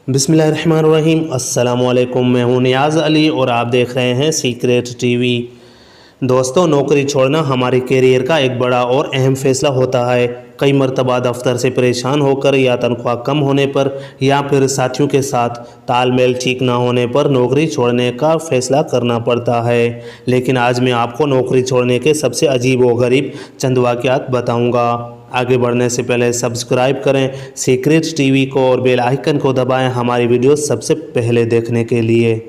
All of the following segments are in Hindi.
बिस्मिल्लाहिर्रहमानिर्रहीम। अस्सलामुअलैकुम। मैं हूं नियाज़ अली और आप देख रहे हैं सीक्रेट टीवी। दोस्तों, नौकरी छोड़ना हमारे करियर का एक बड़ा और अहम फ़ैसला होता है। कई मरतबा दफ्तर से परेशान होकर या तनख्वाह कम होने पर या फिर साथियों के साथ तालमेल ठीक ना होने पर नौकरी छोड़ने का फ़ैसला करना पड़ता है। लेकिन आज मैं आपको नौकरी छोड़ने के सबसे अजीब व गरीब चंद वाक़यात बताऊँगा। आगे बढ़ने से पहले सब्सक्राइब करें सीक्रेट टीवी को और बेल आइकन को दबाएं हमारी वीडियो सबसे पहले देखने के लिए।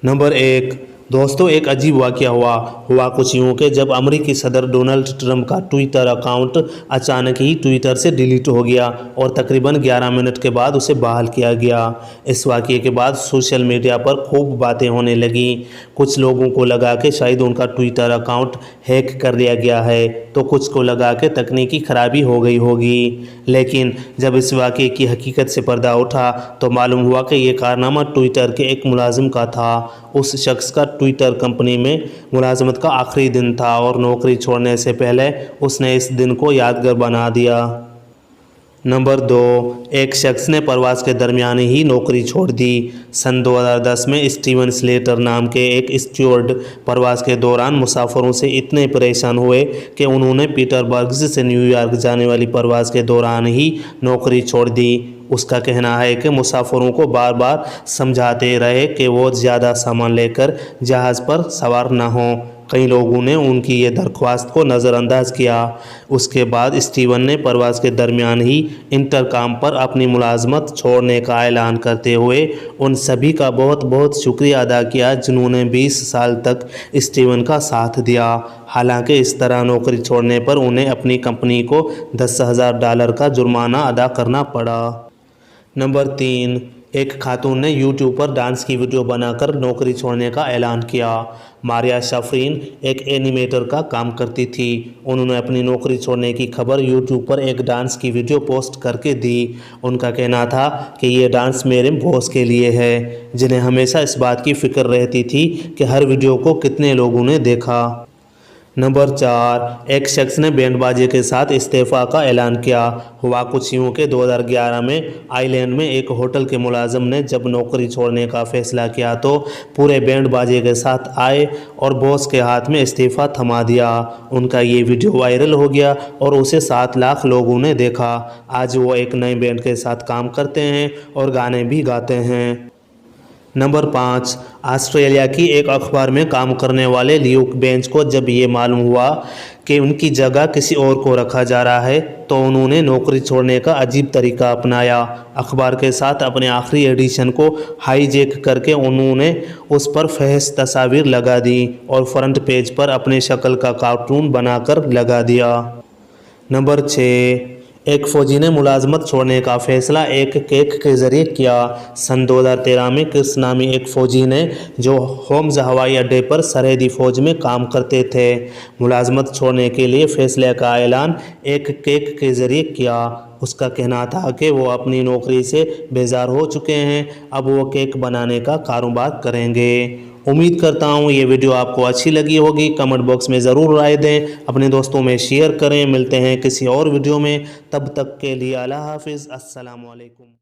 नंबर 1। दोस्तों, एक अजीब वाक़या हुआ कुछ यूँ कि जब अमेरिकी सदर डोनाल्ड ट्रंप का ट्विटर अकाउंट अचानक ही ट्विटर से डिलीट हो गया और तकरीबन 11 मिनट के बाद उसे बहाल किया गया। इस वाक़ये के बाद सोशल मीडिया पर खूब बातें होने लगीं। कुछ लोगों को लगा कि शायद उनका ट्विटर अकाउंट हैक कर लिया गया है, तो कुछ को लगा कि तकनीकी खराबी हो गई होगी। लेकिन जब इस वाक़ये की हकीकत से पर्दा उठा तो मालूम हुआ कि ये कारनामा ट्विटर के एक मुलाजिम का था। उस शख्स का ट्विटर कंपनी में मुलाजमत का आखिरी दिन था और नौकरी छोड़ने से पहले उसने इस दिन को यादगार बना दिया। नंबर 2। एक शख्स ने प्रवास के दरमियान ही नौकरी छोड़ दी। सन 2010 में स्टीवन स्लेटर नाम के एक स्टीवर्ड प्रवास के दौरान मुसाफिरों से इतने परेशान हुए कि उन्होंने पीटरबर्ग से न्यूयॉर्क जाने वाली प्रवास के दौरान ही नौकरी छोड़ दी। उसका कहना है कि मुसाफिरों को बार बार समझाते रहे कि वो ज़्यादा सामान लेकर जहाज़ पर सवार न हों। कई लोगों ने उनकी ये दरख्वास्त को नज़रअंदाज किया। उसके बाद स्टीवन ने प्रवास के दरमियान ही इंटरकॉम पर अपनी मुलाजमत छोड़ने का ऐलान करते हुए उन सभी का बहुत बहुत शुक्रिया अदा किया जिन्होंने 20 साल तक स्टीवन का साथ दिया। हालांकि इस तरह नौकरी छोड़ने पर उन्हें अपनी कंपनी को $10,000 का जुर्माना अदा करना पड़ा। नंबर 3। एक खातून ने यूट्यूब पर डांस की वीडियो बनाकर नौकरी छोड़ने का ऐलान किया। मारिया शफरीन एक एनिमेटर का काम करती थी। उन्होंने अपनी नौकरी छोड़ने की खबर यूट्यूब पर एक डांस की वीडियो पोस्ट करके दी। उनका कहना था कि ये डांस मेरे बॉस के लिए है, जिन्हें हमेशा इस बात की फ़िक्र रहती थी कि हर वीडियो को कितने लोगों ने देखा। नंबर 4। एक शख्स ने बैंड बाजे के साथ इस्तीफ़ा का ऐलान किया। हुआ कुछ यूँ कि 2011 में आइलैंड में एक होटल के मुलाजिम ने जब नौकरी छोड़ने का फ़ैसला किया तो पूरे बैंड बाजे के साथ आए और बॉस के हाथ में इस्तीफ़ा थमा दिया। उनका ये वीडियो वायरल हो गया और उसे 7 लाख लोगों ने देखा। आज वो एक नए बैंड के साथ काम करते हैं और गाने भी गाते हैं। नंबर 5। ऑस्ट्रेलिया की एक अखबार में काम करने वाले ल्यूक बेंच को जब ये मालूम हुआ कि उनकी जगह किसी और को रखा जा रहा है तो उन्होंने नौकरी छोड़ने का अजीब तरीका अपनाया। अखबार के साथ अपने आखिरी एडिशन को हाईजैक करके उन्होंने उस पर फहश तस्वीर लगा दी और फ्रंट पेज पर अपने शक्ल का कार्टून बनाकर लगा दिया। नंबर 6। एक फ़ौजी ने मुलाजमत छोड़ने का फ़ैसला एक केक के ज़रिए किया। सन 2013 में क्रिस नामी एक फ़ौजी ने जो होम्स हवाई अड्डे पर सरहदी फ़ौज में काम करते थे, मुलाजमत छोड़ने के लिए फ़ैसले का ऐलान एक केक के ज़रिए किया। उसका कहना था कि वो अपनी नौकरी से बेजार हो चुके हैं, अब वो केक बनाने का कारोबार करेंगे। उम्मीद करता हूँ ये वीडियो आपको अच्छी लगी होगी। कमेंट बॉक्स में ज़रूर राय दें, अपने दोस्तों में शेयर करें। मिलते हैं किसी और वीडियो में, तब तक के लिए अल्लाह हाफिज़। अस्सलामुअलैकुम।